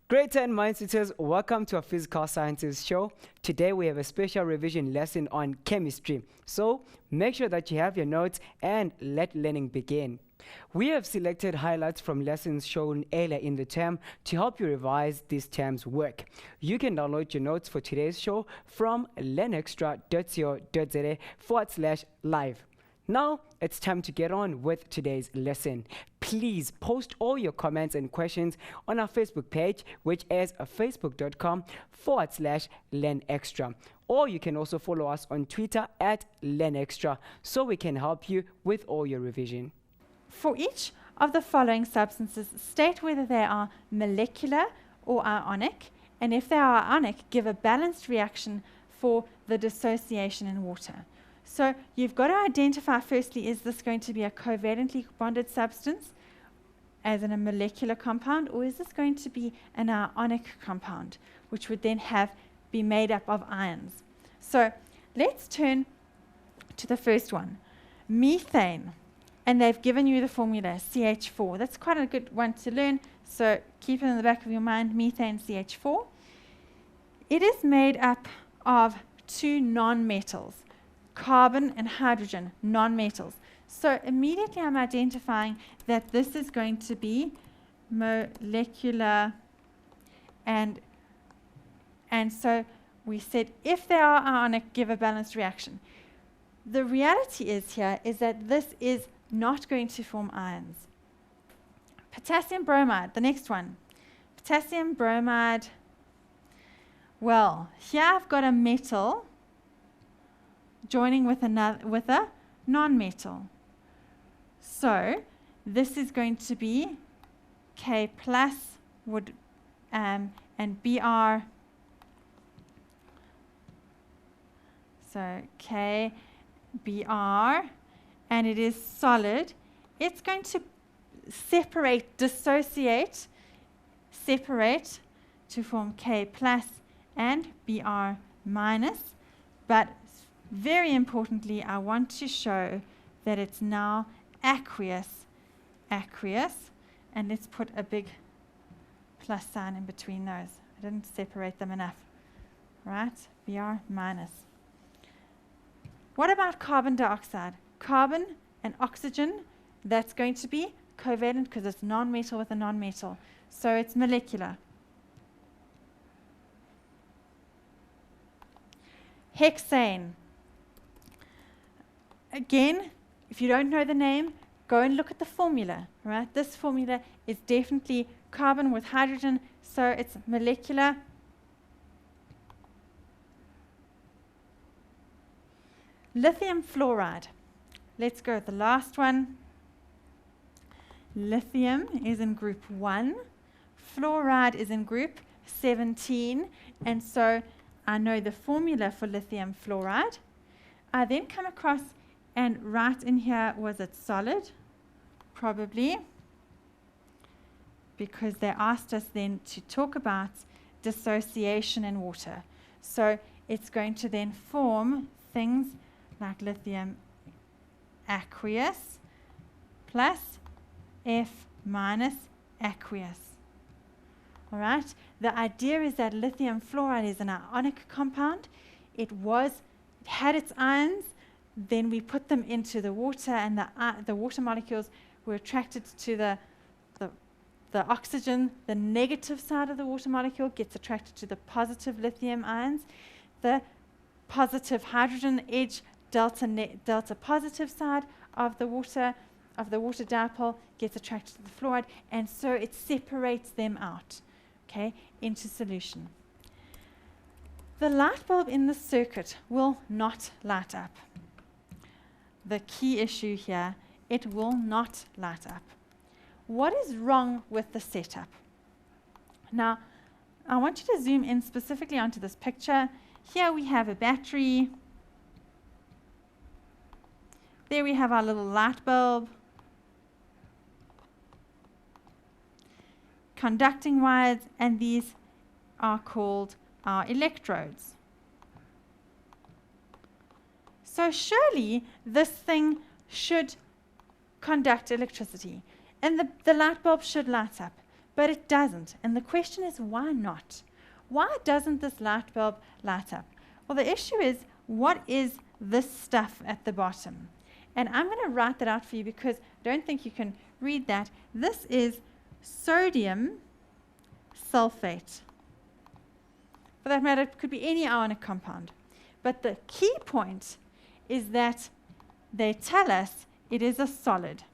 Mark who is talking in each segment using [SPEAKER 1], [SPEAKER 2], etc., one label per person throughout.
[SPEAKER 1] Great 10 Mindsetters, welcome to our Physical Sciences show. Today we have a special revision lesson on chemistry. So make sure that you have your notes and let learning begin. We have selected highlights from lessons shown earlier in the term to help you revise this term's work. You can download your notes for today's show from learnextra.co.za/live. Now, it's time to get on with today's lesson. Please post all your comments and questions on our Facebook page, which is facebook.com/learnextra. Or you can also follow us on Twitter @learnextra so we can help you with all your revision.
[SPEAKER 2] For each of the following substances, state whether they are molecular or ionic, and if they are ionic, give a balanced reaction for the dissociation in water. So you've got to identify firstly, is this going to be a covalently bonded substance as in a molecular compound, or is this going to be an ionic compound, which would then be made up of ions? So let's turn to the first one, methane. And they've given you the formula, CH4. That's quite a good one to learn, so keep it in the back of your mind, methane, CH4. It is made up of two nonmetals, carbon and hydrogen, nonmetals. So immediately I'm identifying that this is going to be molecular, and so we said if they are ionic, give a balanced reaction. The reality is that this is not going to form ions. Potassium bromide, the next one. Potassium bromide, well, here I've got a metal joining with a non-metal. So this is going to be K plus and Br. So K, Br, and it is solid. It's going to dissociate to form K plus and Br minus, but very importantly, I want to show that it's now aqueous, and let's put a big plus sign in between those. I didn't separate them enough, right? Br minus. What about carbon dioxide? Carbon and oxygen, that's going to be covalent because it's non-metal with a non-metal. So it's molecular. Hexane. Again, if you don't know the name, go and look at the formula, right? This formula is definitely carbon with hydrogen, so it's molecular. Lithium fluoride. Let's go with the last one. Lithium is in group 1. Fluoride is in group 17. And so I know the formula for lithium fluoride. I then come across and write in here, was it solid? Probably. Because they asked us then to talk about dissociation in water. So it's going to then form things like lithium aqueous plus F minus aqueous. All right. The idea is that lithium fluoride is an ionic compound. It had its ions. Then we put them into the water, and the water molecules were attracted to the oxygen. The negative side of the water molecule gets attracted to the positive lithium ions. The positive hydrogen edge delta positive side of the water dipole gets attracted to the fluoride, and so it separates them out, into solution. The light bulb in the circuit will not light up. The key issue here, it will not light up. What is wrong with the setup? Now, I want you to zoom in specifically onto this picture. Here we have a battery. There we have our little light bulb. Conducting wires, and these are called our electrodes. So surely this thing should conduct electricity, and the light bulb should light up. But it doesn't. And the question is, why not? Why doesn't this light bulb light up? Well, the issue is, what is this stuff at the bottom? And I'm going to write that out for you because I don't think you can read that. This is sodium sulfate. For that matter, it could be any ionic compound. But the key point is that they tell us it is a solid.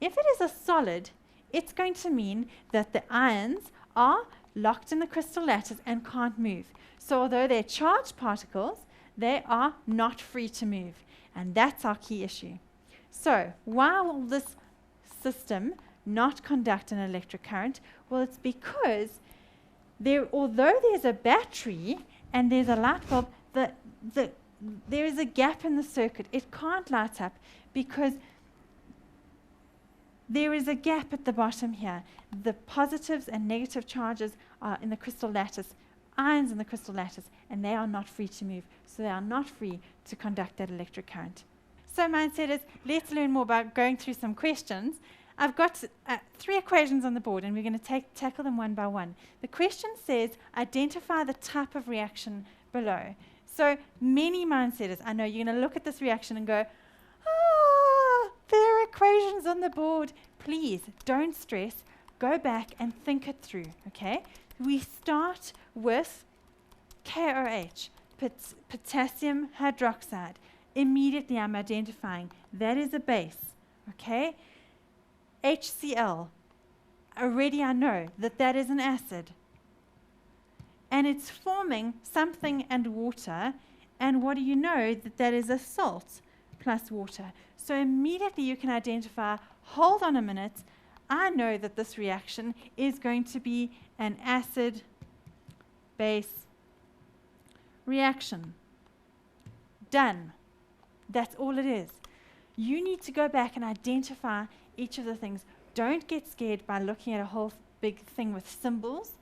[SPEAKER 2] If it is a solid, it's going to mean that the ions are locked in the crystal lattice and can't move. So although they're charged particles, they are not free to move. And that's our key issue. So why will this system not conduct an electric current? Well, it's because although there's a battery and there's a light bulb, there is a gap in the circuit. It can't light up because there is a gap at the bottom here. The positives and negative charges are in the crystal lattice, ions in the crystal lattice, and they are not free to move. So they are not free to conduct that electric current. So mindsetters, let's learn more about going through some questions. I've got 3 equations on the board, and we're going to tackle them one by one. The question says, identify the type of reaction below. So many mindsetters, I know you're going to look at this reaction and go, there are equations on the board. Please, don't stress. Go back and think it through, okay? We start with KOH, potassium hydroxide. Immediately I'm identifying that is a base, okay? HCl, already I know that that is an acid. And it's forming something and water, and what do you know? That that is a salt plus water. So immediately you can identify, hold on a minute, I know that this reaction is going to be an acid-base reaction. Done. That's all it is. You need to go back and identify each of the things. Don't get scared by looking at a whole big thing with symbols.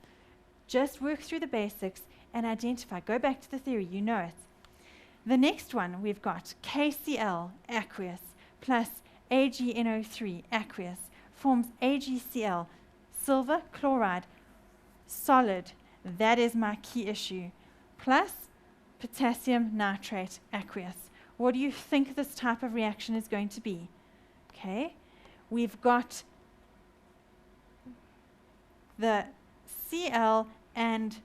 [SPEAKER 2] Just work through the basics and identify. Go back to the theory. You know it. The next one we've got KCl, aqueous, plus AgNO3, aqueous, forms AgCl, silver chloride, solid. That is my key issue. Plus potassium nitrate, aqueous. What do you think this type of reaction is going to be? Okay, we've got the Cl and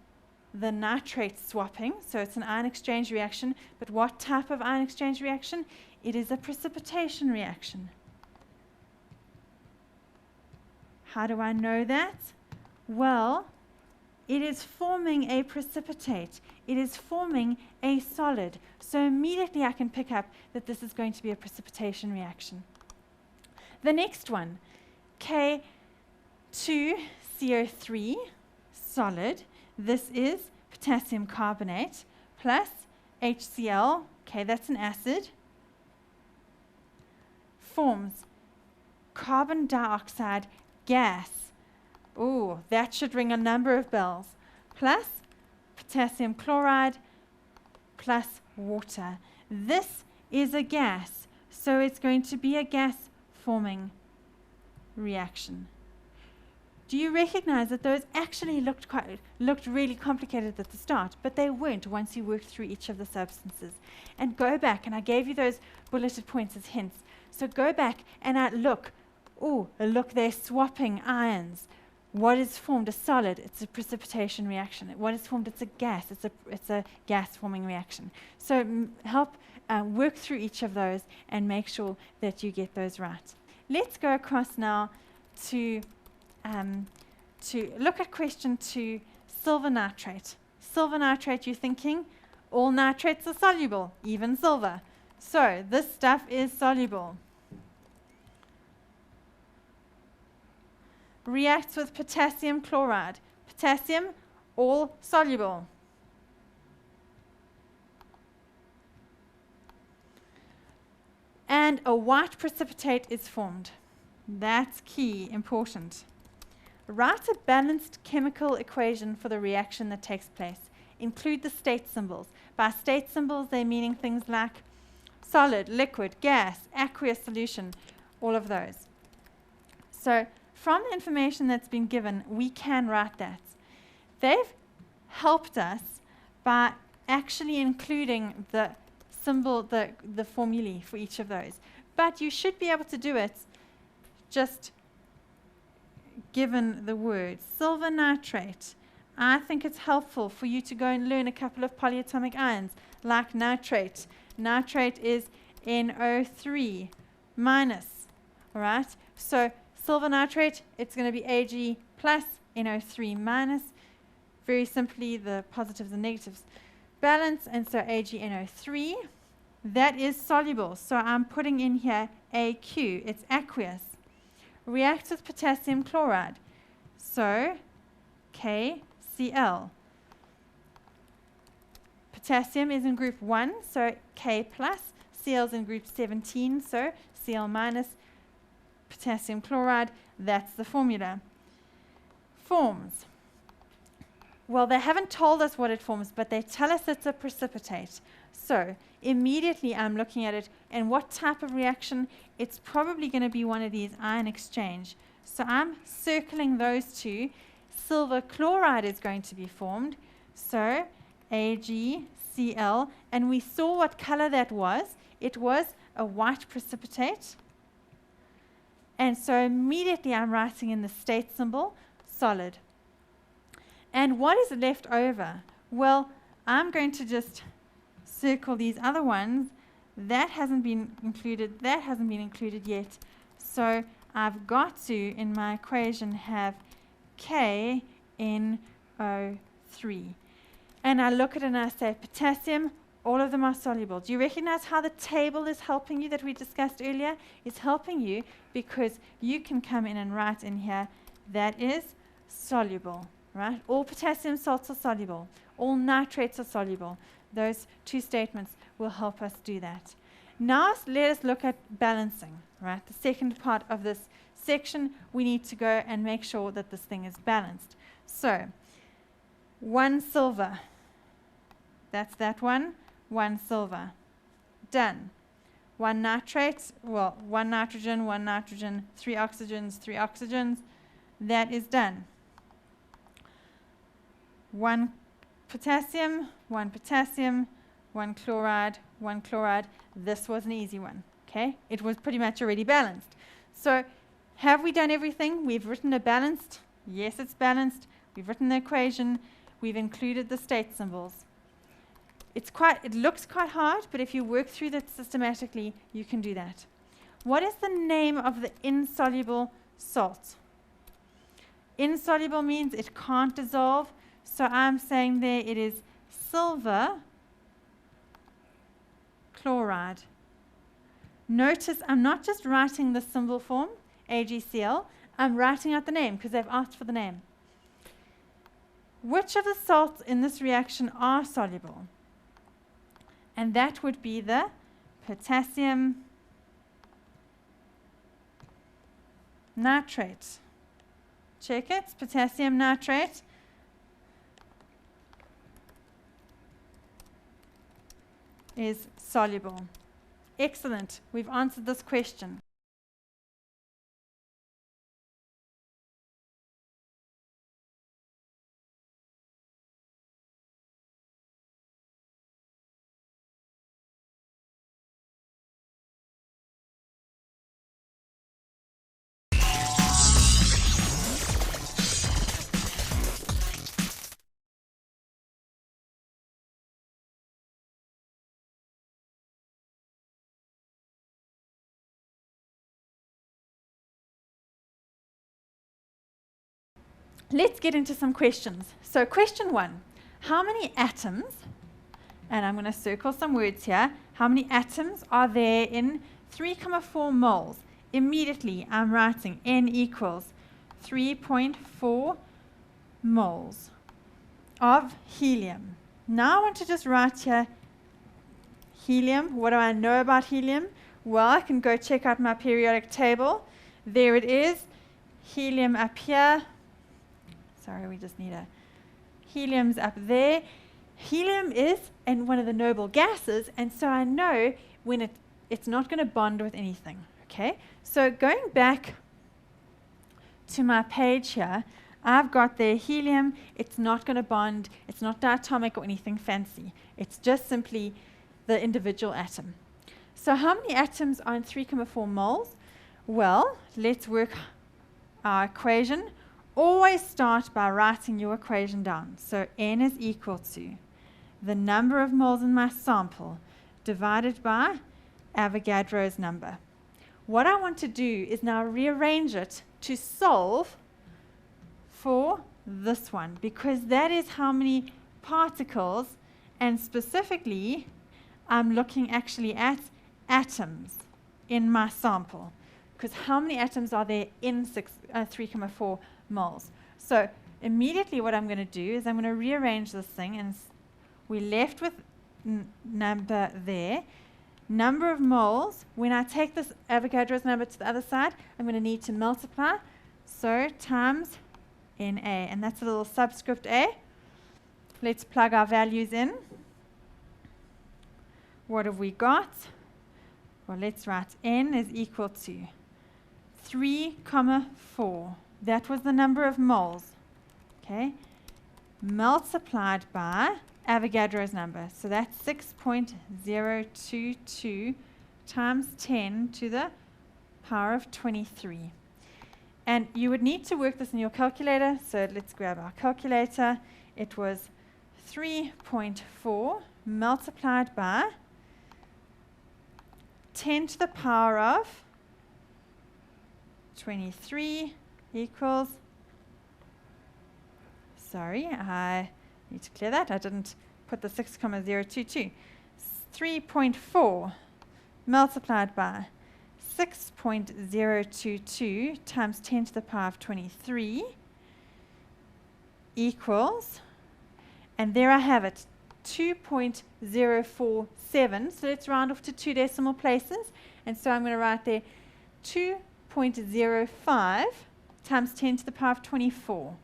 [SPEAKER 2] the nitrate swapping, so it's an ion exchange reaction. But what type of ion exchange reaction? It is a precipitation reaction. How do I know that? Well, it is forming a precipitate. It is forming a solid. So immediately I can pick up that this is going to be a precipitation reaction. The next one, K2CO3, solid. This is potassium carbonate plus HCl. Okay, that's an acid. Forms carbon dioxide gas. Oh, that should ring a number of bells. Plus potassium chloride plus water. This is a gas, so it's going to be a gas-forming reaction. Do you recognize that those actually looked really complicated at the start, but they weren't once you worked through each of the substances? And go back, and I gave you those bulleted points as hints. So go back and look, they're swapping ions. What is formed? A solid. It's a precipitation reaction. What is formed? It's a gas. It's a gas-forming reaction. So help work through each of those and make sure that you get those right. Let's go across now to look at question 2, silver nitrate. Silver nitrate, you're thinking, all nitrates are soluble, even silver. So this stuff is soluble. Reacts with potassium chloride. Potassium, all soluble. And a white precipitate is formed. That's key, important. Write a balanced chemical equation for the reaction that takes place. Include the state symbols. By state symbols, they're meaning things like solid, liquid, gas, aqueous solution, all of those. So from the information that's been given, we can write that. They've helped us by actually including the symbol, the formulae for each of those. But you should be able to do it just given the word. Silver nitrate. I think it's helpful for you to go and learn a couple of polyatomic ions, like nitrate. Nitrate is NO3 minus, all right? So silver nitrate, it's going to be Ag plus NO3 minus. Very simply, the positives and negatives balance, and so AgNO3. That is soluble, so I'm putting in here AQ. It's aqueous. Reacts with potassium chloride, so KCl. Potassium is in group 1, so K plus. Cl is in group 17, so Cl minus. Potassium chloride, that's the formula. Forms. Well, they haven't told us what it forms, but they tell us it's a precipitate. So immediately I'm looking at it, and what type of reaction? It's probably going to be one of these ion exchange. So I'm circling those two. Silver chloride is going to be formed. So AgCl, and we saw what color that was. It was a white precipitate. And so immediately I'm writing in the state symbol, solid. And what is left over? Well, I'm going to just circle these other ones. That hasn't been included. That hasn't been included yet. So I've got to, in my equation, have KNO3. And I look at it and I say, potassium, all of them are soluble. Do you recognize how the table is helping you that we discussed earlier? It's helping you because you can come in and write in here, that is soluble. Right? All potassium salts are soluble. All nitrates are soluble. Those two statements will help us do that. Now let us look at balancing. Right? The second part of this section, we need to go and make sure that this thing is balanced. So, 1 silver. That's that one. 1 silver. Done. 1 nitrate. Well, 1 nitrogen, 3 oxygens, 3 oxygens. That is done. 1 potassium, 1 potassium, 1 chloride, 1 chloride. This was an easy one, okay? It was pretty much already balanced. So have we done everything? We've written a balanced. Yes, it's balanced. We've written the equation. We've included the state symbols. It looks quite hard, but if you work through that systematically, you can do that. What is the name of the insoluble salt? Insoluble means it can't dissolve. So I'm saying there it is silver chloride. Notice I'm not just writing the symbol form, AgCl, I'm writing out the name because they've asked for the name. Which of the salts in this reaction are soluble? And that would be the potassium nitrate. Check it, potassium nitrate. Is soluble. Excellent. We've answered this question. Let's get into some questions. So question 1, how many atoms, and I'm going to circle some words here, how many atoms are there in 3,4 moles? Immediately I'm writing N equals 3.4 moles of helium. Now I want to just write here helium. What do I know about helium? Well, I can go check out my periodic table. There it is. Helium up here. Sorry, we just need a helium's up there. Helium is one of the noble gases, and so I know when it's not going to bond with anything. Okay, so going back to my page here, I've got their helium. It's not going to bond. It's not diatomic or anything fancy. It's just simply the individual atom. So how many atoms are in 3,4 moles? Well, let's work our equation. Always start by writing your equation down. So N is equal to the number of moles in my sample divided by Avogadro's number. What I want to do is now rearrange it to solve for this one, because that is how many particles, and specifically I'm looking actually at atoms in my sample, because how many atoms are there in 3,4 moles? So immediately what I'm going to do is I'm going to rearrange this thing, and we're left with number there. Number of moles, when I take this Avogadro's number to the other side, I'm going to need to multiply. So times Na, and that's a little subscript A. Let's plug our values in. What have we got? Well, let's write N is equal to 3,4. That was the number of moles. Okay. Multiplied by Avogadro's number. So that's 6.022 times 10 to the power of 23. And you would need to work this in your calculator. So let's grab our calculator. It was 3.4 multiplied by 10 to the power of 23 equals, sorry, I need to clear that. I didn't put the 6,022. 3.4 multiplied by 6.022 times 10 to the power of 23 equals, and there I have it, 2.047. So let's round off to 2 decimal places. And so I'm going to write there 2.05 times 10 to the power of 24.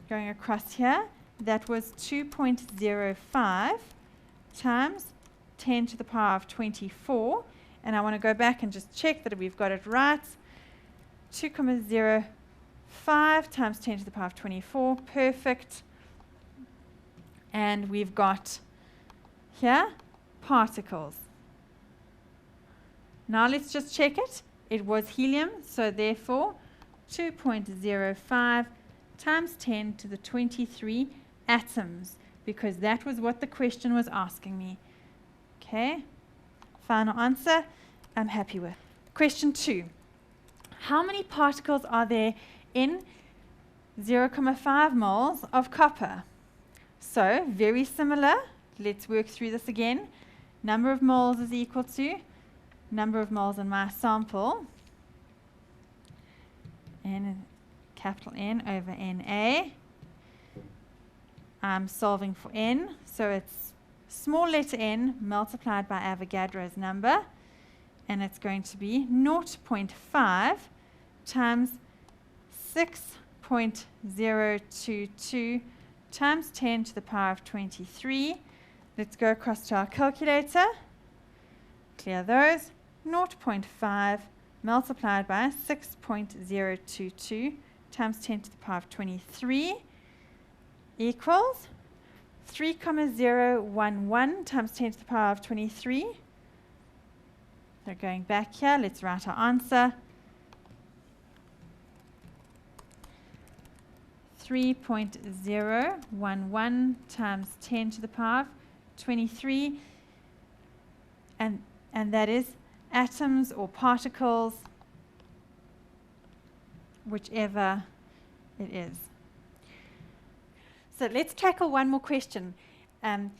[SPEAKER 2] Going across here, that was 2.05 times 10 to the power of 24. And I want to go back and just check that we've got it right. 2.05 times 10 to the power of 24. Perfect. And we've got here particles. Now let's just check it. It was helium, so therefore 2.05 times 10 to the 23 atoms, because that was what the question was asking me. Okay, final answer I'm happy with. Question 2. How many particles are there in 0.5 moles of copper? So, very similar. Let's work through this again. Number of moles is equal to number of moles in my sample, N, capital N over Na. I'm solving for N, so it's small letter n multiplied by Avogadro's number, and it's going to be 0.5 times 6.022 times 10 to the power of 23. Let's go across to our calculator. Clear those. 0.5 multiplied by 6.022 times 10 to the power of 23 equals 3,011 times 10 to the power of 23. So going back here, let's write our answer. 3.011 times 10 to the power of 23, and that is atoms or particles, whichever it is. So let's tackle one more question on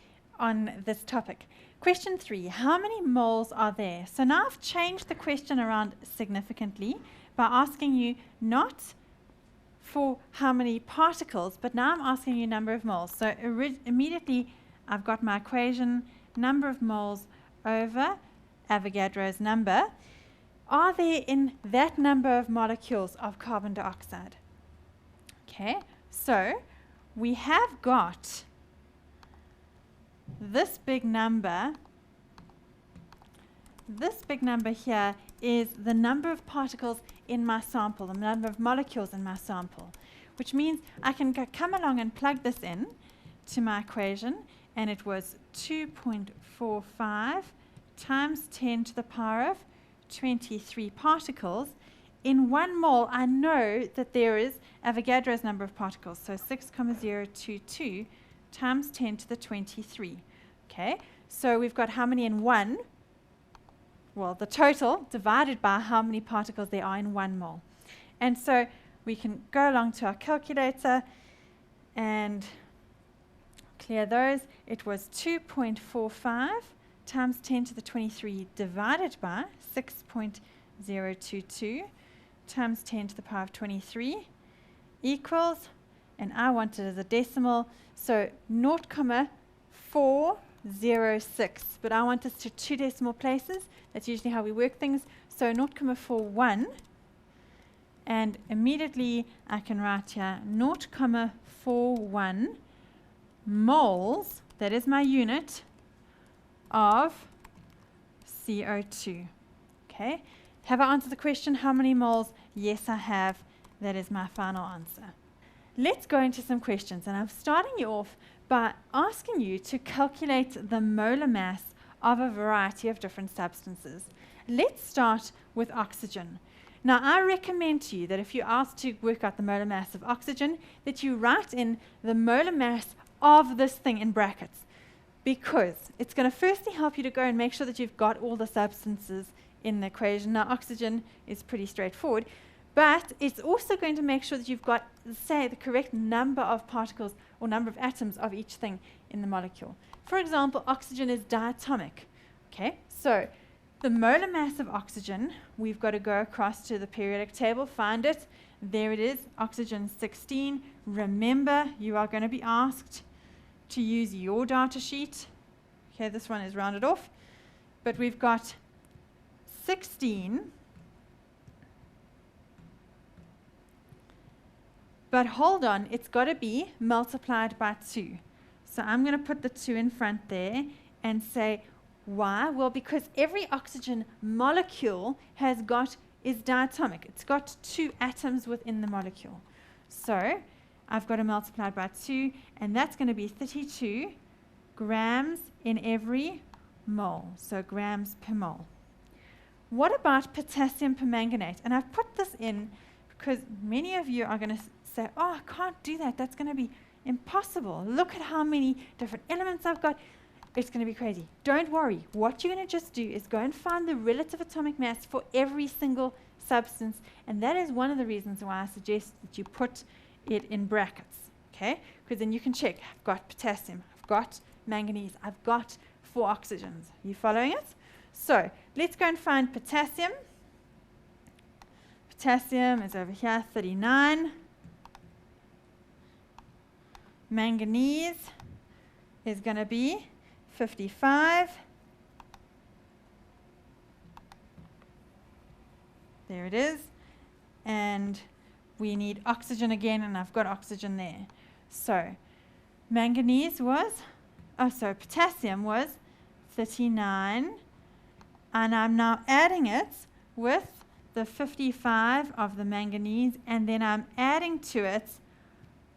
[SPEAKER 2] this topic. Question 3, how many moles are there? So now I've changed the question around significantly by asking you not for how many particles, but now I'm asking you number of moles. So immediately I've got my equation, number of moles over Avogadro's number. Are there in that number of molecules of carbon dioxide? Okay, so we have got this big number. This big number here is the number of particles in my sample, the number of molecules in my sample, which means I can come along and plug this in to my equation, and it was 2.45 times 10 to the power of 23 particles. In 1 mole, I know that there is Avogadro's number of particles, so 6,022 times 10 to the 23. Okay, so we've got how many in 1? Well, the total divided by how many particles there are in 1 mole. And so we can go along to our calculator and clear those. It was 2.45 times 10 to the 23 divided by 6.022 times 10 to the power of 23 equals, and I want it as a decimal, so 0.406, but I want this to 2 decimal places. That's usually how we work things. So 0.41, and immediately I can write here 0.41 moles, that is my unit, of CO2. Okay, have I answered the question, how many moles? Yes, I have. That is my final answer. Let's go into some questions, and I'm starting you off by asking you to calculate the molar mass of a variety of different substances. Let's start with oxygen. Now, I recommend to you that if you're asked to work out the molar mass of oxygen, that you write in the molar mass of this thing in brackets, because it's going to firstly help you to go and make sure that you've got all the substances in the equation. Now, oxygen is pretty straightforward, but it's also going to make sure that you've got, say, the correct number of particles or number of atoms of each thing in the molecule. For example, oxygen is diatomic. Okay, so the molar mass of oxygen, we've got to go across to the periodic table, find it. There it is, oxygen 16. Remember, you are going to be asked to use your data sheet. Okay, this one is rounded off, but we've got 16. But hold on, it's got to be multiplied by 2. So I'm going to put the 2 in front there and say, why? Well, because every oxygen molecule is diatomic. It's got 2 atoms within the molecule. So I've got to multiply by 2, and that's going to be 32 grams in every mole. So grams per mole. What about potassium permanganate? And I've put this in because many of you are going to say, oh, I can't do that. That's going to be impossible. Look at how many different elements I've got. It's going to be crazy. Don't worry. What you're going to just do is go and find the relative atomic mass for every single substance, and that is one of the reasons why I suggest that you put it in brackets, okay? Because then you can check. I've got potassium, I've got manganese, I've got 4 oxygens. Are you following it? So let's go and find potassium. Potassium is over here, 39. Manganese is going to be 55. There it is. And we need oxygen again, and I've got oxygen there. So manganese was, potassium was 39. And I'm now adding it with the 55 of the manganese, and then I'm adding to it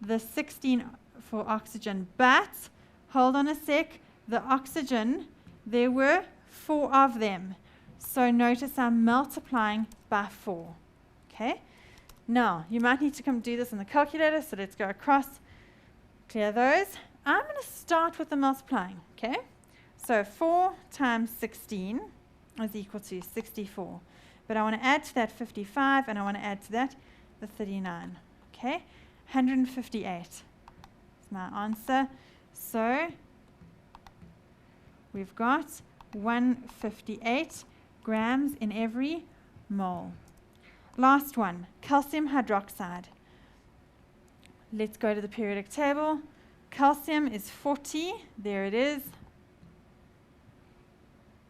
[SPEAKER 2] the 16 for oxygen. But hold on a sec, the oxygen, there were 4 of them. So notice I'm multiplying by 4. Okay? Now, you might need to come do this in the calculator, so let's go across, clear those. I'm going to start with the multiplying. Okay? So 4 times 16 is equal to 64. But I want to add to that 55, and I want to add to that the 39. Okay? 158 is my answer. So we've got 158 grams in every mole. Last one, calcium hydroxide. Let's go to the periodic table. Calcium is 40. There it is.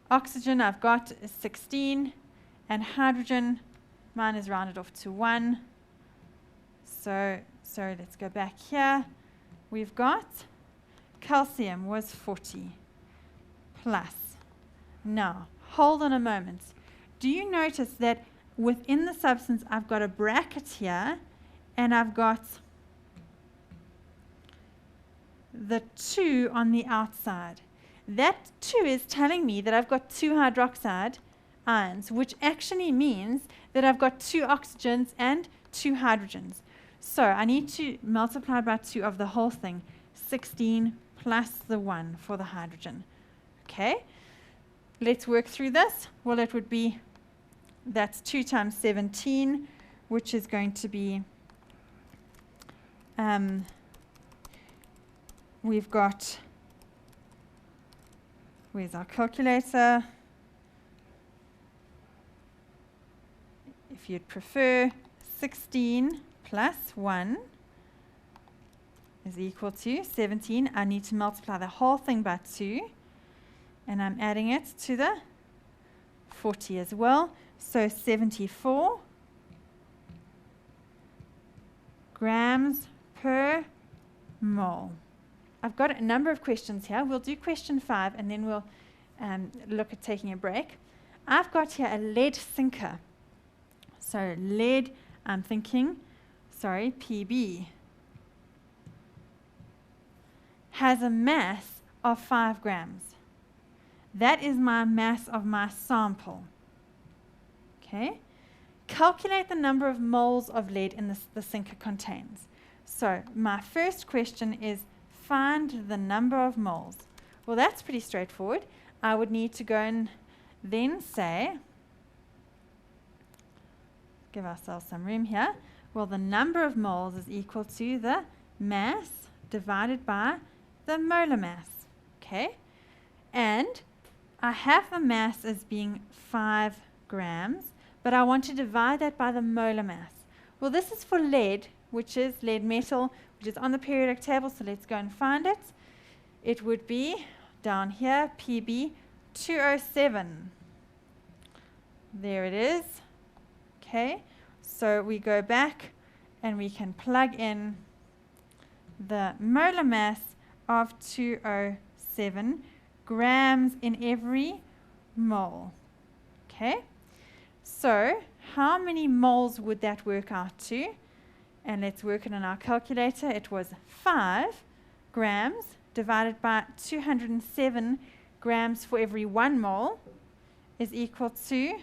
[SPEAKER 2] Oxygen I've got is 16. And hydrogen, mine is rounded off to 1. So let's go back here. We've got calcium was 40 plus. Now, hold on a moment. do you notice that within the substance I've got a bracket here and I've got the 2 on the outside? That 2 is telling me that I've got 2 hydroxide ions, which actually means that I've got 2 oxygens and 2 hydrogens. So I need to multiply by 2 of the whole thing, 16 plus the 1 for the hydrogen. Okay, let's work through this. Well, it would be, that's 2 times 17, which is going to be, we've got, where's our calculator? If you'd prefer, 16 plus 1 is equal to 17. I need to multiply the whole thing by 2, and I'm adding it to the 40 as well. So 74 grams per mole. I've got a number of questions here. We'll do question 5 and then we'll look at taking a break. I've got here a lead sinker. So lead, I'm thinking, sorry, Pb, has a mass of 5 grams. That is my mass of my sample. Okay? Calculate the number of moles of lead in the sinker contains. So my first question is, find the number of moles. Well, that's pretty straightforward. I would need to go and then say, give ourselves some room here. Well, the number of moles is equal to the mass divided by the molar mass. Okay? And I have the mass as being 5 grams, but I want to divide that by the molar mass. Well, this is for lead, which is lead metal, which is on the periodic table, so let's go and find it. It would be down here, Pb 207. There it is. Okay, so we go back and we can plug in the molar mass of 207 grams in every mole. Okay, so how many moles would that work out to? And let's work it on our calculator. It was 5 grams divided by 207 grams for every 1 mole is equal to,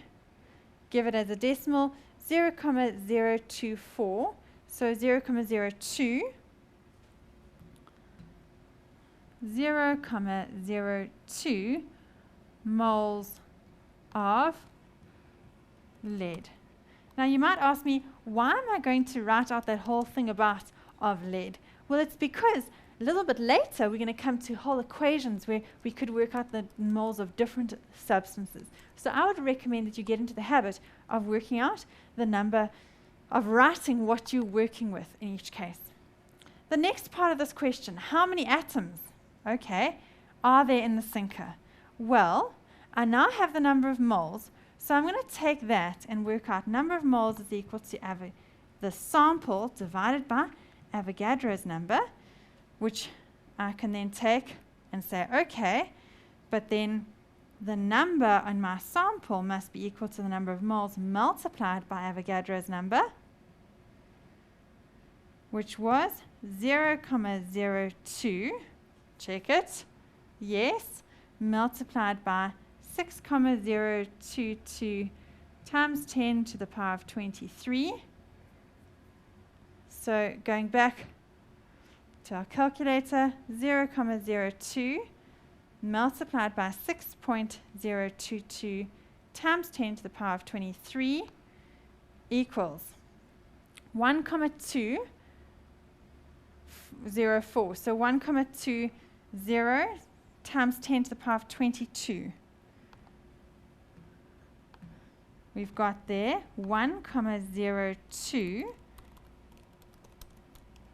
[SPEAKER 2] give it as a decimal, 0.024. So 0.02, 0.02 moles of lead. Now you might ask me, why am I going to write out that whole thing about of lead? Well, it's because a little bit later we're going to come to whole equations where we could work out the moles of different substances. So I would recommend that you get into the habit of working out the number, of writing what you're working with in each case. The next part of this question, how many atoms, okay, are there in the sinker? Well, I now have the number of moles. So I'm going to take that and work out number of moles is equal to the sample divided by Avogadro's number, which I can then take and say, okay, but then the number on my sample must be equal to the number of moles multiplied by Avogadro's number, which was 0.02, check it, yes, multiplied by 6.022 times 10 to the power of 23. So going back to our calculator, 0.02 multiplied by 6.022 times 10 to the power of 23 equals 1.204. So 1.20 times 10 to the power of 22. We've got there 1.02.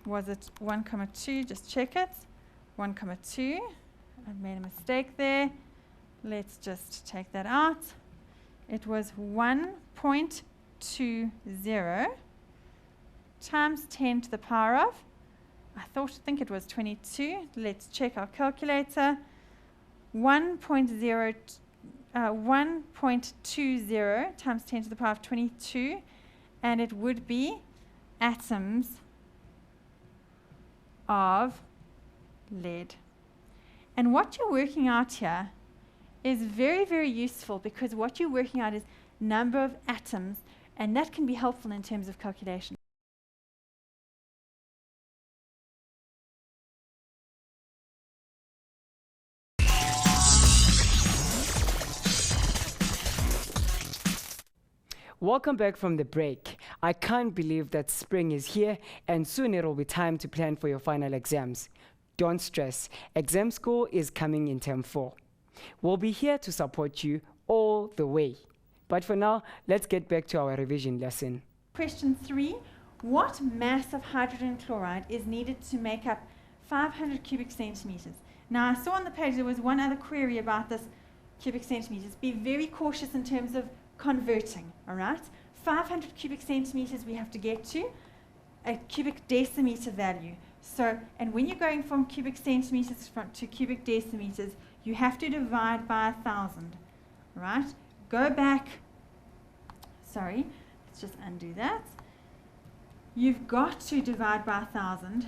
[SPEAKER 2] Was it 1.2? Just check it. 1.2. I've made a mistake there. Let's just take that out. It was 1.20 times 10 to the power of, I think it was 22. Let's check our calculator. 1.0 1.20 times 10 to the power of 22, and it would be atoms of lead. And what you're working out here is very, very useful, because what you're working out is number of atoms, and that can be helpful in terms of calculation.
[SPEAKER 1] Welcome back from the break. I can't believe that spring is here, and soon it'll be time to plan for your final exams. Don't stress, exam school is coming in term 4. We'll be here to support you all the way. But for now, let's get back to our revision lesson.
[SPEAKER 2] Question 3, what mass of hydrogen chloride is needed to make up 500 cubic centimeters? Now, I saw on the page there was one other query about this cubic centimeters. Be very cautious in terms of converting, all right? 500 cubic centimeters we have to get to a cubic decimeter value. So, and when you're going from cubic centimeters to cubic decimeters, you have to divide by 1,000, right? Go back, sorry, let's just undo that. You've got to divide by 1,000.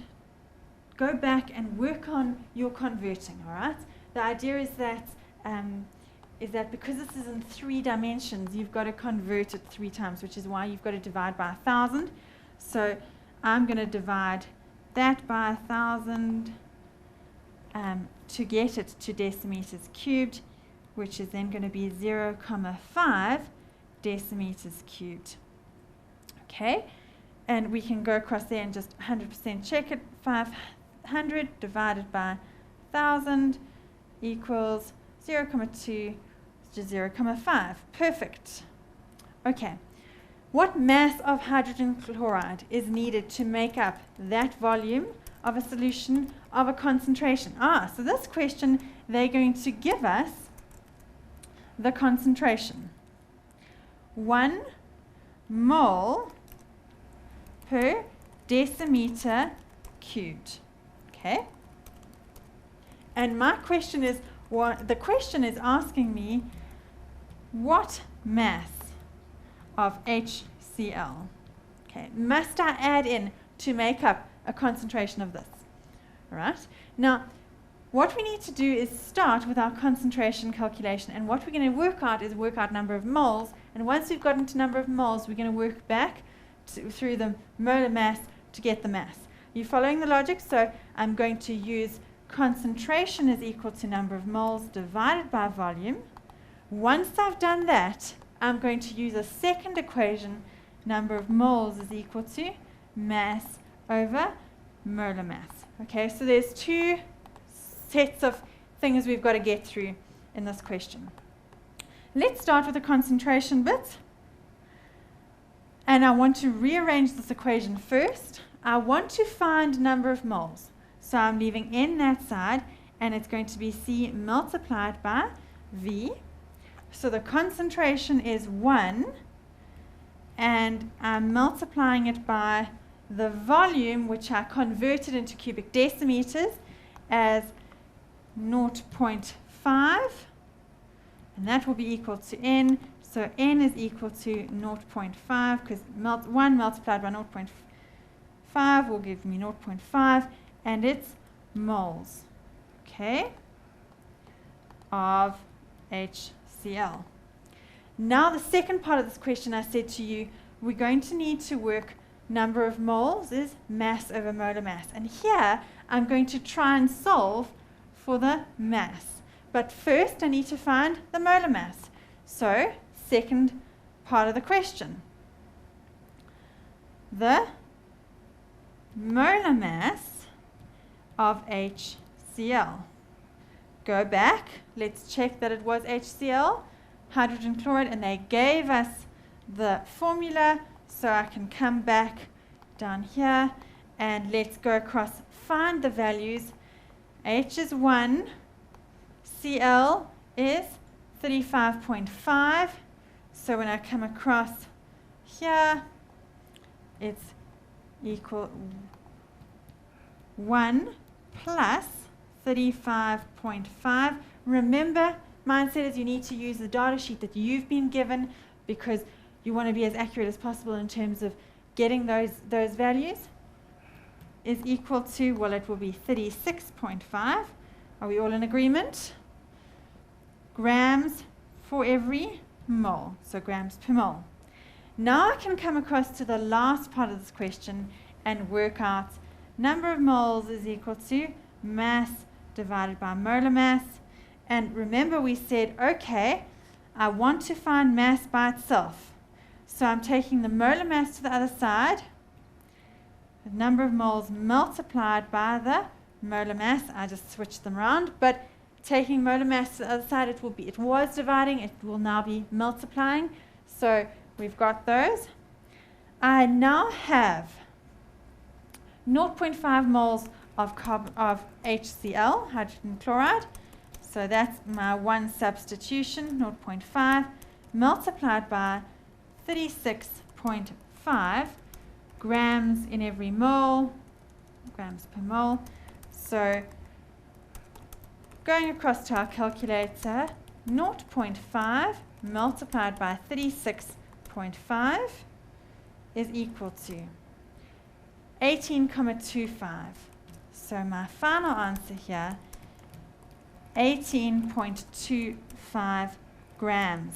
[SPEAKER 2] Go back and work on your converting, all right? The idea is that because this is in 3 dimensions, you've got to convert it 3 times, which is why you've got to divide by 1,000. So I'm going to divide that by 1,000 to get it to decimeters cubed, which is then going to be 0.5 decimeters cubed. Okay, and we can go across there and just 100% check it. 500 divided by 1,000 equals 0.2 to 0.5. Perfect. Okay. What mass of hydrogen chloride is needed to make up that volume of a solution of a concentration? So this question, they're going to give us the concentration. 1 mole per decimeter cubed. Okay? And my question is, the question is asking me, what mass of HCl, okay, must I add in to make up a concentration of this? All right. Now, what we need to do is start with our concentration calculation, and what we're going to work out is work out number of moles, and once we've gotten to number of moles, we're going to work back through the molar mass to get the mass. You following the logic? So I'm going to use concentration is equal to number of moles divided by volume. Once I've done that, I'm going to use a second equation. Number of moles is equal to mass over molar mass. Okay, so there's 2 sets of things we've got to get through in this question. Let's start with the concentration bit. And I want to rearrange this equation first. I want to find number of moles. So I'm leaving N that side, and it's going to be C multiplied by V. So the concentration is 1, and I'm multiplying it by the volume, which I converted into cubic decimeters as 0.5, and that will be equal to N. So N is equal to 0.5, because 1 multiplied by 0.5 will give me 0.5, and it's moles, okay, of HCl. Now the second part of this question, I said to you, we're going to need to work number of moles is mass over molar mass. And here I'm going to try and solve for the mass. But first I need to find the molar mass. So second part of the question. The molar mass of HCl. Go back, let's check that it was HCl, hydrogen chloride, and they gave us the formula, so I can come back down here and let's go across, find the values. H is 1, Cl is 35.5, so when I come across here, it's equal 1 plus 35.5. Remember, mindset is you need to use the data sheet that you've been given, because you want to be as accurate as possible in terms of getting those values, is equal to, well, it will be 36.5. Are we all in agreement? Grams for every mole, so grams per mole. Now I can come across to the last part of this question and work out number of moles is equal to mass divided by molar mass. And remember, we said, okay, I want to find mass by itself. So I'm taking the molar mass to the other side, the number of moles multiplied by the molar mass. I just switched them around, but taking molar mass to the other side, it was dividing, it will now be multiplying. So we've got those. I now have 0.5 moles of HCl, hydrogen chloride. So that's my one substitution, 0.5, multiplied by 36.5 grams in every mole, grams per mole. So going across to our calculator, 0.5 multiplied by 36.5 is equal to 18.25. So my final answer here, 18.25 grams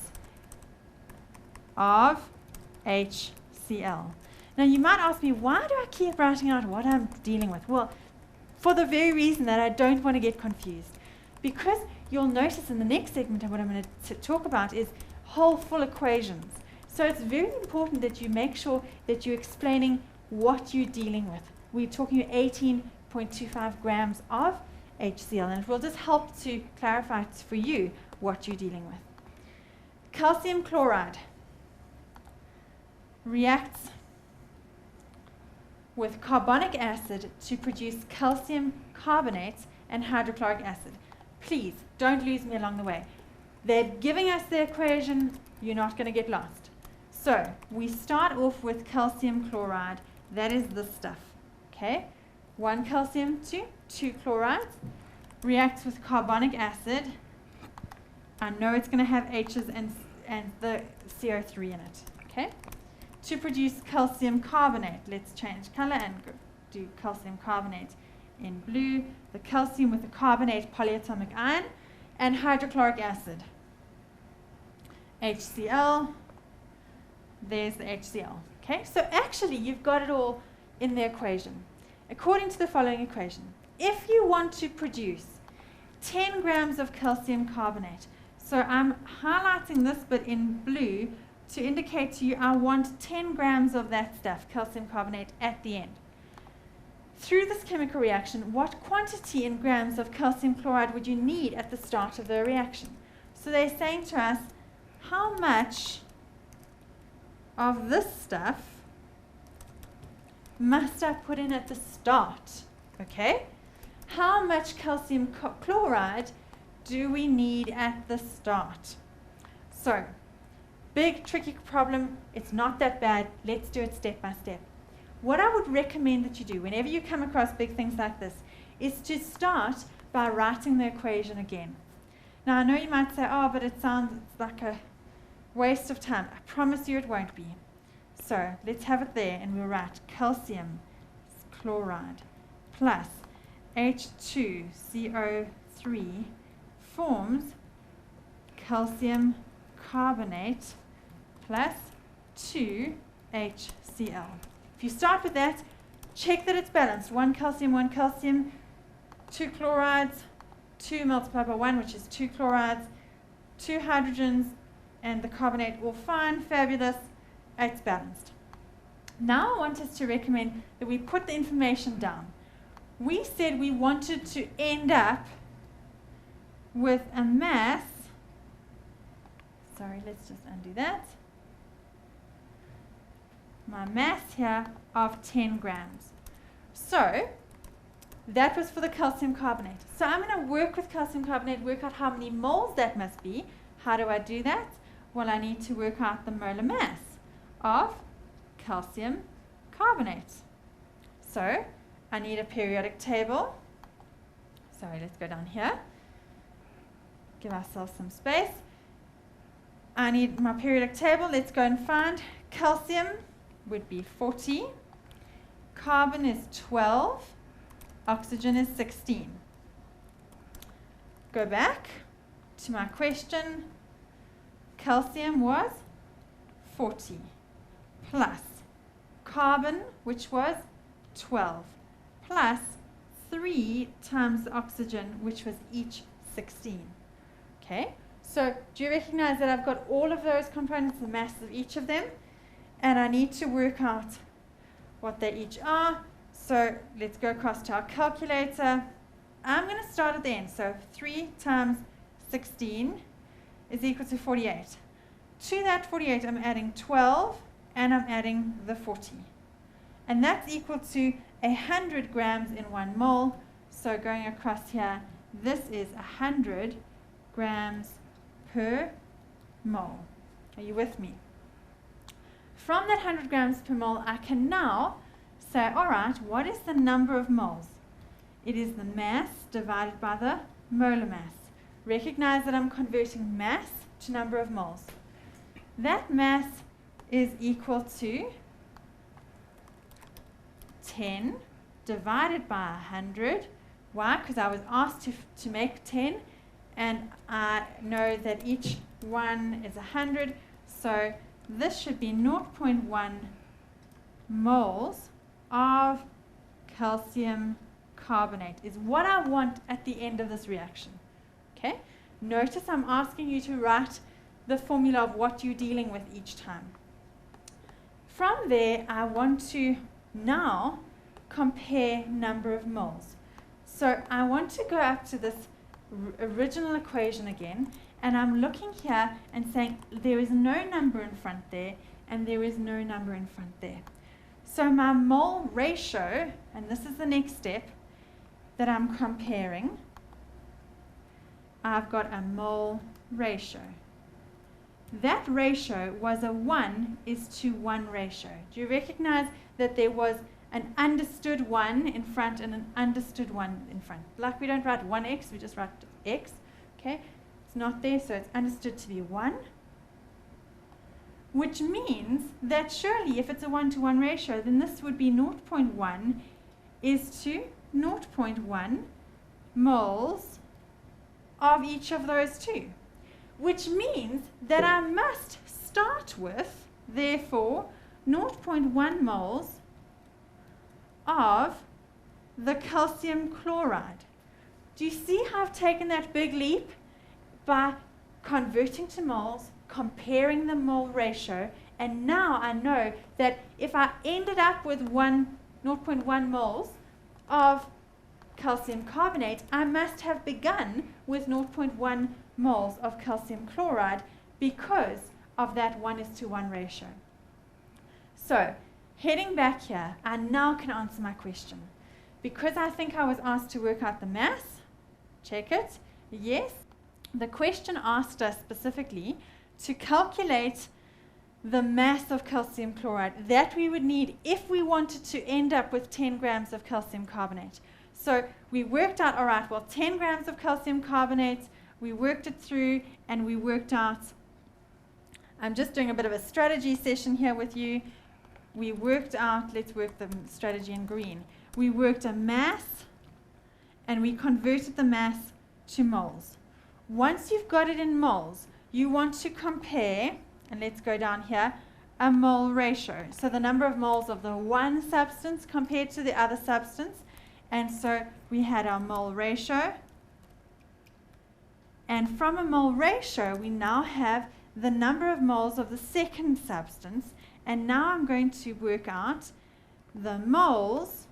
[SPEAKER 2] of HCl. Now you might ask me, why do I keep writing out what I'm dealing with? Well, for the very reason that I don't want to get confused. Because you'll notice in the next segment of what I'm going to talk about is whole full equations. So it's very important that you make sure that you're explaining what you're dealing with. We're talking 18.25 grams of HCl, and it will just help to clarify for you what you're dealing with. Calcium chloride reacts with carbonic acid to produce calcium carbonate and hydrochloric acid. Please don't lose me along the way. They're giving us the equation, you're not going to get lost. So we start off with calcium chloride. That is this stuff. Okay? 1 calcium to 2 chlorides reacts with carbonic acid. I know it's going to have H's and the CO3 in it. Okay? To produce calcium carbonate. Let's change color and do calcium carbonate in blue. The calcium with the carbonate polyatomic ion and hydrochloric acid. HCl. There's the HCl. Okay? So actually you've got it all in the equation. According to the following equation, if you want to produce 10 grams of calcium carbonate, so I'm highlighting this but in blue to indicate to you I want 10 grams of that stuff, calcium carbonate, at the end. Through this chemical reaction, what quantity in grams of calcium chloride would you need at the start of the reaction? So they're saying to us, how much of this stuff must I put in at the start? Okay? How much calcium chloride do we need at the start? So, big tricky problem. It's not that bad. Let's do it step by step. What I would recommend that you do whenever you come across big things like this is to start by writing the equation again. Now I know you might say, oh, but it sounds like a waste of time. I promise you it won't be. So let's have it there, and we'll write calcium chloride plus H2CO3 forms calcium carbonate plus 2HCl. If you start with that, check that it's balanced. 1 calcium, 2 chlorides, 2 multiplied by 1, which is 2 chlorides, 2 hydrogens, and the carbonate all fine, fabulous. It's balanced. Now I want us to recommend that we put the information down. We said we wanted to end up with a mass, sorry, let's just undo that. My mass here of 10 grams. So that was for the calcium carbonate. So I'm going to work with calcium carbonate, work out how many moles that must be. How do I do that? Well, I need to work out the molar mass of calcium carbonate. So I need a periodic table. Sorry, let's go down here. give ourselves some space. I need my periodic table. Let's go and find calcium would be 40. Carbon is 12. Oxygen is 16. Go back to my question. Calcium was 40 plus carbon, which was 12, plus 3 times the oxygen, which was each 16. Okay, so do you recognize that I've got all of those components, the mass of each of them, and I need to work out what they each are. So let's go across to our calculator. I'm going to start at the end. So 3 times 16 is equal to 48. To that 48, I'm adding 12, and I'm adding the 40. And that's equal to 100 grams in 1 mole. So going across here, this is 100 grams per mole. Are you with me? From that 100 grams per mole, I can now say, all right, what is the number of moles? It is the mass divided by the molar mass. Recognize that I'm converting mass to number of moles. That mass is equal to 10 divided by 100. Why? Because I was asked to make 10, and I know that each one is 100. So this should be 0.1 moles of calcium carbonate is what I want at the end of this reaction. Okay? Notice I'm asking you to write the formula of what you're dealing with each time. From there, I want to now compare number of moles. So I want to go up to this original equation again, and I'm looking here and saying there is no number in front there, and there is no number in front there. So my mole ratio, and this is the next step that I'm comparing, I've got a mole ratio. That ratio was a 1:1 ratio. Do you recognize that there was an understood 1 in front and an understood 1 in front? Like we don't write 1x, we just write x. Okay, it's not there, so it's understood to be 1. Which means that surely if it's a 1:1 ratio, then this would be 0.1 is to 0.1 moles of each of those two. Which means that I must start with, therefore, 0.1 moles of the calcium chloride. Do you see how I've taken that big leap by converting to moles, comparing the mole ratio, and now I know that if I ended up with 0.1 moles of calcium carbonate, I must have begun with 0.1 moles of calcium chloride because of that 1:1 ratio. So, heading back here, I now can answer my question. Because I think I was asked to work out the mass, check it, yes. The question asked us specifically to calculate the mass of calcium chloride that we would need if we wanted to end up with 10 grams of calcium carbonate. So we worked out, all right, well, 10 grams of calcium carbonate, we worked it through, and we worked out, I'm just doing a bit of a strategy session here with you. We worked out, let's work the strategy in green. We worked a mass, and we converted the mass to moles. Once you've got it in moles, you want to compare, and let's go down here, a mole ratio. So the number of moles of the one substance compared to the other substance. And so we had our mole ratio. And from a mole ratio, we now have the number of moles of the second substance. And now I'm going to work out the moles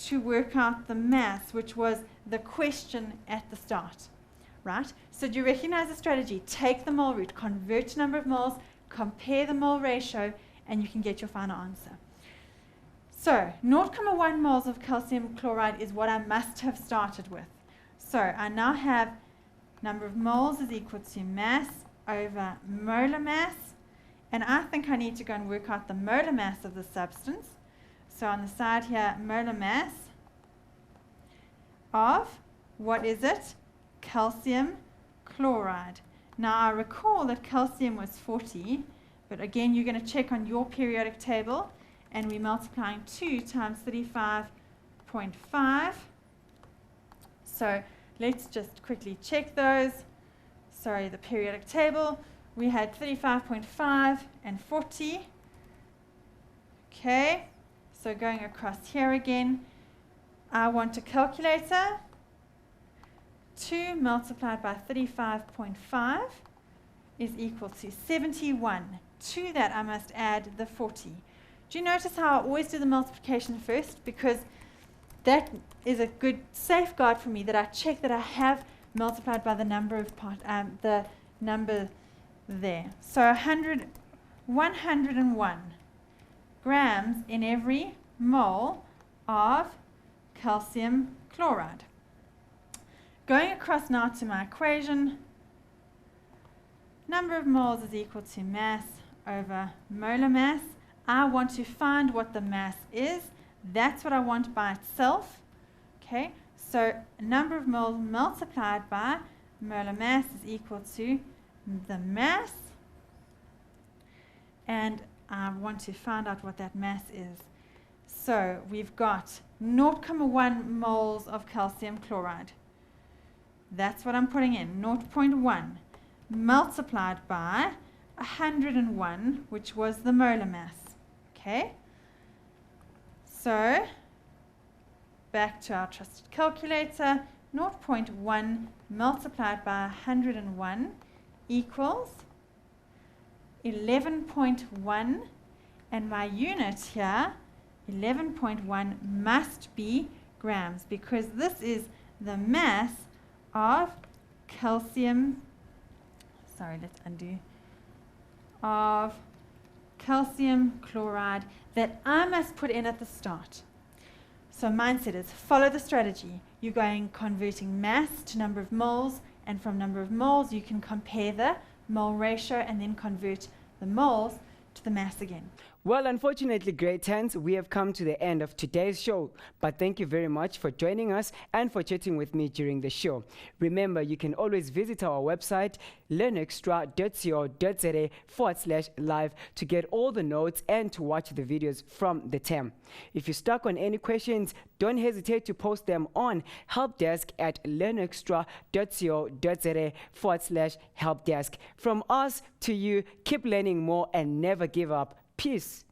[SPEAKER 2] to work out the mass, which was the question at the start. Right? So do you recognize the strategy? Take the mole root, convert to number of moles, compare the mole ratio, and you can get your final answer. So 0.1 moles of calcium chloride is what I must have started with. So I now have number of moles is equal to mass over molar mass. And I think I need to go and work out the molar mass of the substance. So on the side here, molar mass of, what is it? calcium chloride. Now I recall that calcium was 40, but again you're going to check on your periodic table, and we're multiplying 2 times 35.5. So let's just quickly check those. Sorry, the periodic table. We had 35.5 and 40. Okay, so going across here again, I want a calculator. 2 multiplied by 35.5 is equal to 71. To that I must add the 40. Do you notice how I always do the multiplication first? Because that is a good safeguard for me, that I check that I have multiplied by the number of the number there. So 101 grams in every mole of calcium chloride. Going across now to my equation, number of moles is equal to mass over molar mass. I want to find what the mass is. That's what I want by itself. Okay, so number of moles multiplied by molar mass is equal to the mass, and I want to find out what that mass is. So we've got 0.1 moles of calcium chloride. That's what I'm putting in, 0.1 multiplied by 101, which was the molar mass. Okay, so back to our trusted calculator, 0.1 multiplied by 101 equals 11.1, and my unit here, 11.1, must be grams, because this is the mass of calcium, of calcium chloride that I must put in at the start. So mindset is follow the strategy. You're going converting mass to number of moles, and from number of moles you can compare the mole ratio and then convert the moles to the mass again.
[SPEAKER 1] Well, unfortunately, grade 10s, we have come to the end of today's show. But thank you very much for joining us and for chatting with me during the show. Remember, you can always visit our website, learnextra.co.za/live, to get all the notes and to watch the videos from the term. If you're stuck on any questions, don't hesitate to post them on helpdesk at learnextra.co.za/helpdesk. From us to you, keep learning more and never give up. Peace.